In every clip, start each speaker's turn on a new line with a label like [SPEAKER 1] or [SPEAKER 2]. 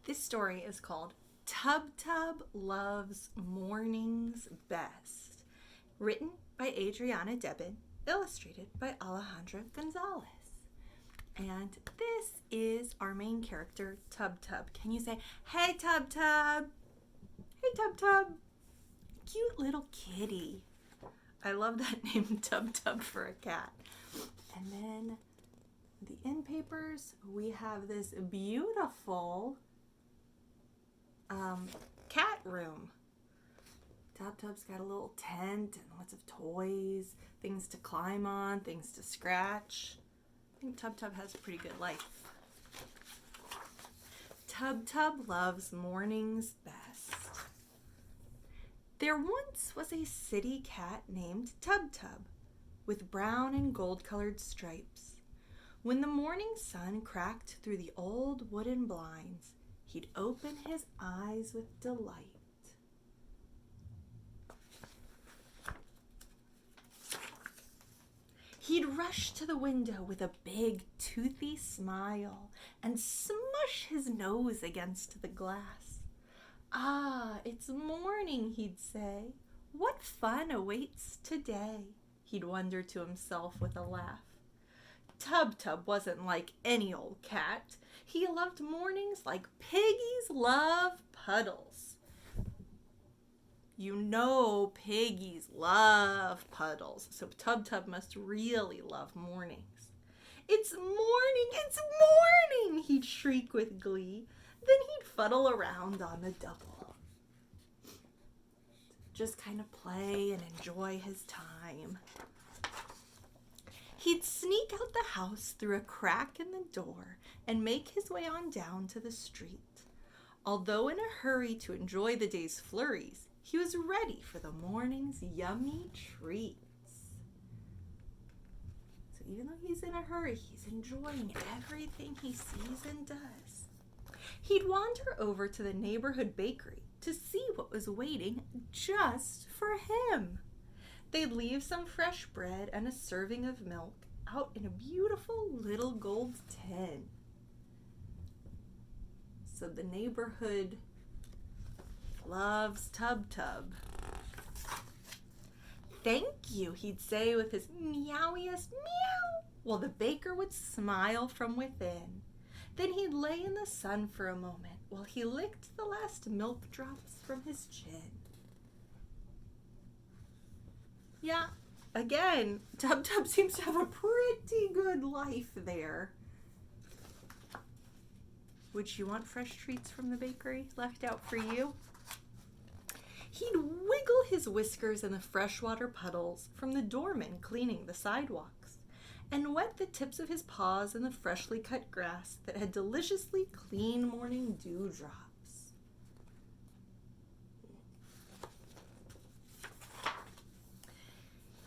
[SPEAKER 1] This story is called Tub Tub Loves Mornings Best, written by Adriana Deben, illustrated by Alejandra Gonzalez. And this is our main character, Tub Tub. Can you say, "Hey Tub Tub"? Hey Tub Tub. Cute little kitty. I love that name, Tub Tub, for a cat. And then the end papers, we have this beautiful cat room. Tub Tub's got a little tent and lots of toys, things to climb on, things to scratch. I think Tub Tub has a pretty good life. Tub Tub loves mornings best. There once was a city cat named Tub Tub, with brown and gold-colored stripes. When the morning sun cracked through the old wooden blinds, he'd open his eyes with delight. He'd rush to the window with a big, toothy smile and smush his nose against the glass. "Ah, it's morning," he'd say. "What fun awaits today?" He'd wonder to himself with a laugh. Tub Tub wasn't like any old cat. He loved mornings like piggies love puddles. You know piggies love puddles, so Tub Tub must really love mornings. "It's morning, it's morning," he'd shriek with glee. Then he'd fuddle around on the double. Just kind of play and enjoy his time. He'd sneak out the house through a crack in the door and make his way on down to the street. Although in a hurry to enjoy the day's flurries, he was ready for the morning's yummy treats. So even though he's in a hurry, he's enjoying everything he sees and does. He'd wander over to the neighborhood bakery to see what was waiting just for him. They'd leave some fresh bread and a serving of milk out in a beautiful little gold tin. So the neighborhood loves Tub Tub. "Thank you," he'd say with his meowiest meow, while the baker would smile from within. Then he'd lay in the sun for a moment while he licked the last milk drops from his chin. Yeah, again, Tub Tub seems to have a pretty good life there. Would you want fresh treats from the bakery left out for you? He'd wiggle his whiskers in the freshwater puddles from the doorman cleaning the sidewalks, and wet the tips of his paws in the freshly cut grass that had deliciously clean morning dewdrops.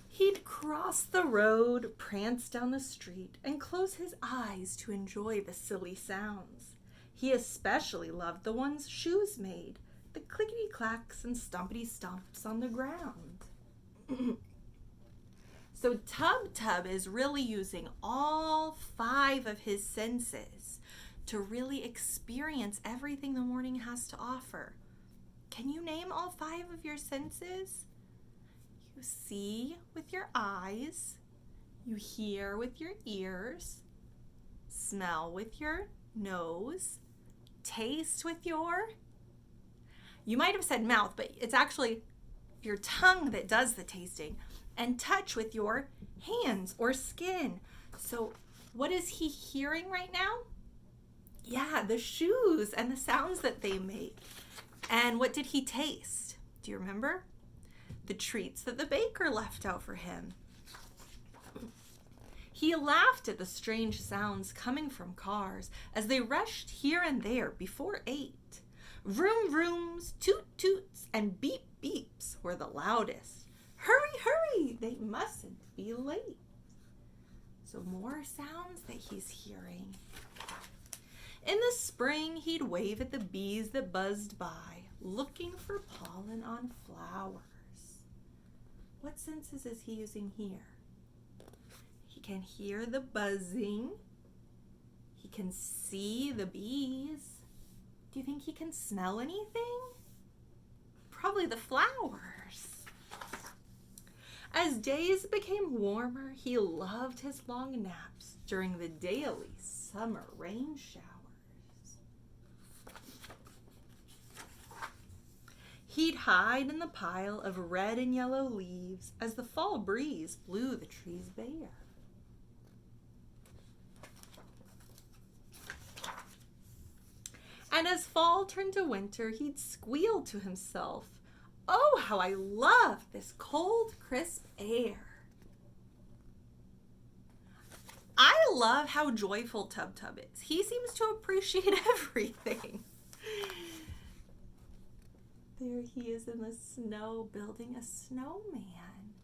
[SPEAKER 1] He'd cross the road, prance down the street, and close his eyes to enjoy the silly sounds. He especially loved the ones shoes made, the clickety-clacks and stumpity-stomps on the ground. So Tub Tub is really using all 5 of his senses to really experience everything the morning has to offer. Can you name all 5 of your senses? You see with your eyes, you hear with your ears, smell with your nose, taste with you might have said mouth, but it's actually your tongue that does the tasting, and touch with your hands or skin. So what is he hearing right now? Yeah, the shoes and the sounds that they make. And what did he taste? Do you remember? The treats that the baker left out for him. He laughed at the strange sounds coming from cars as they rushed here and there before 8. Vroom vrooms, toot toots, and beep beeps were the loudest. Hurry, hurry, they mustn't be late. So more sounds that he's hearing. In the spring, he'd wave at the bees that buzzed by, looking for pollen on flowers. What senses is he using here? He can hear the buzzing. He can see the bees. Do you think he can smell anything? Probably the flowers. As days became warmer, he loved his long naps during the daily summer rain showers. He'd hide in the pile of red and yellow leaves as the fall breeze blew the trees bare. And as fall turned to winter, he'd squeal to himself, "Oh, how I love this cold, crisp air." I love how joyful Tub Tub is. He seems to appreciate everything. There he is in the snow building a snowman.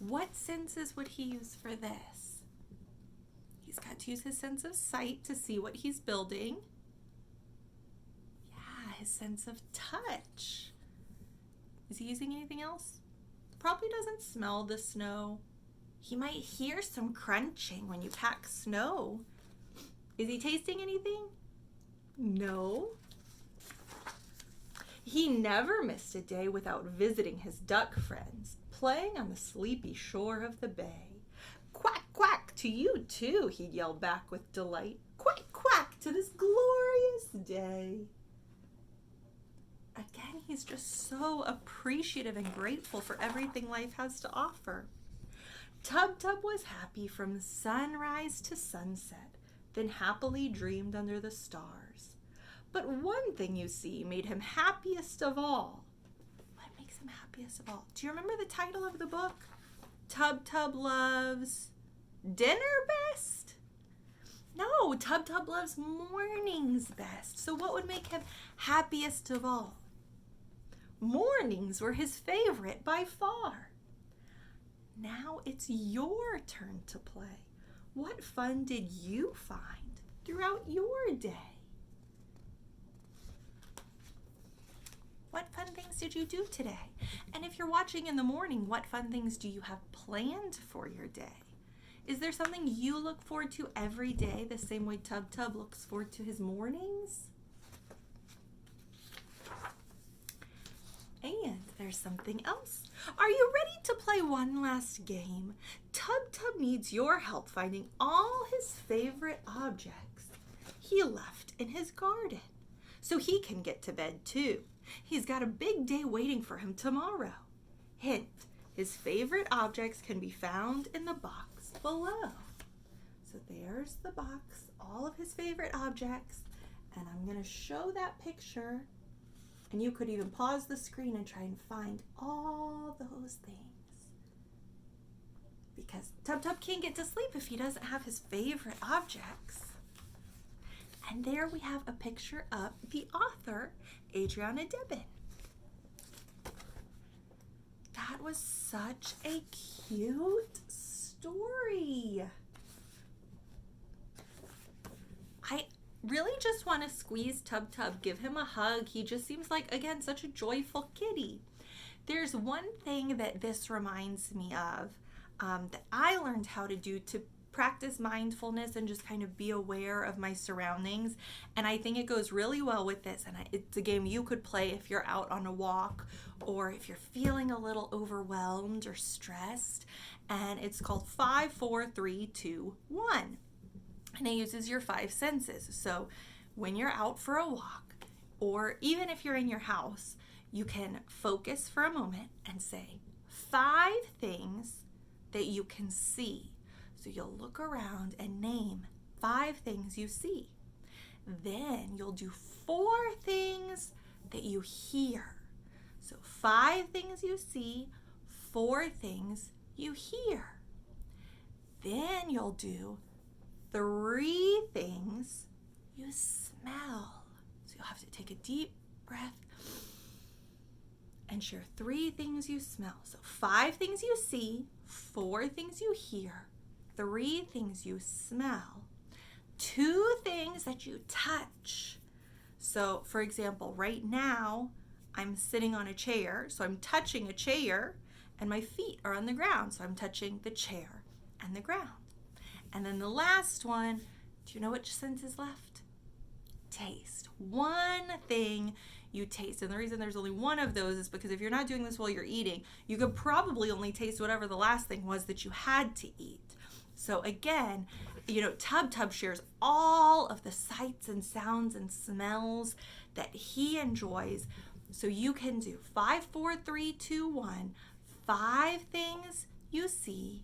[SPEAKER 1] What senses would he use for this? He's got to use his sense of sight to see what he's building. Yeah, his sense of touch. Is he using anything else? Probably doesn't smell the snow. He might hear some crunching when you pack snow. Is he tasting anything? No. He never missed a day without visiting his duck friends, playing on the sleepy shore of the bay. "Quack, quack, to you too," he'd yell back with delight. "Quack, quack, to this glorious day." Again, he's just so appreciative and grateful for everything life has to offer. Tub Tub was happy from sunrise to sunset, then happily dreamed under the stars. But one thing, you see, made him happiest of all. What makes him happiest of all? Do you remember the title of the book? Tub Tub loves dinner best? No, Tub Tub loves mornings best. So what would make him happiest of all? Mornings were his favorite by far. Now it's your turn to play. What fun did you find throughout your day? What fun things did you do today? And if you're watching in the morning, what fun things do you have planned for your day? Is there something you look forward to every day the same way Tub Tub looks forward to his mornings? And there's something else. Are you ready to play one last game? Tub Tub needs your help finding all his favorite objects he left in his garden so he can get to bed too. He's got a big day waiting for him tomorrow. Hint, his favorite objects can be found in the box below. So there's the box, all of his favorite objects, and I'm going to show that picture, and you could even pause the screen and try and find all those things. Because Tub Tub can't get to sleep if he doesn't have his favorite objects. And there we have a picture of the author, Adriana Deben. That was such a cute story. I really just want to squeeze Tub Tub, give him a hug. He just seems like, again, such a joyful kitty. There's one thing that this reminds me of that I learned how to do to practice mindfulness and just kind of be aware of my surroundings, and I think it goes really well with this, and it's a game you could play if you're out on a walk or if you're feeling a little overwhelmed or stressed, and it's called 5, 4, 3, 2, 1, and it uses your 5 senses. So when you're out for a walk, or even if you're in your house, you can focus for a moment and say 5 things that you can see. So you'll look around and name 5 things you see. Then you'll do 4 things that you hear. So 5 things you see, 4 things you hear. Then you'll do 3 things you smell. So you'll have to take a deep breath and share 3 things you smell. So 5 things you see, 4 things you hear, 3 things you smell, 2 things that you touch. So for example, right now I'm sitting on a chair, so I'm touching a chair and my feet are on the ground, so I'm touching the chair and the ground. And then the last one, do you know which sense is left? taste. One thing you taste. And the reason there's only one of those is because if you're not doing this while you're eating, you could probably only taste whatever the last thing was that you had to eat. So again, Tub shares all of the sights and sounds and smells that he enjoys. So you can do 5, 4, 3, 2, 1. 5 things you see,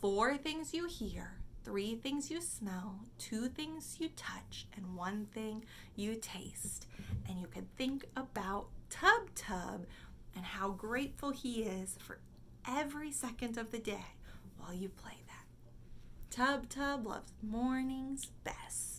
[SPEAKER 1] 4 things you hear, 3 things you smell, 2 things you touch, and 1 thing you taste. And you can think about Tub and how grateful he is for every second of the day while you play that. Tub loves mornings best.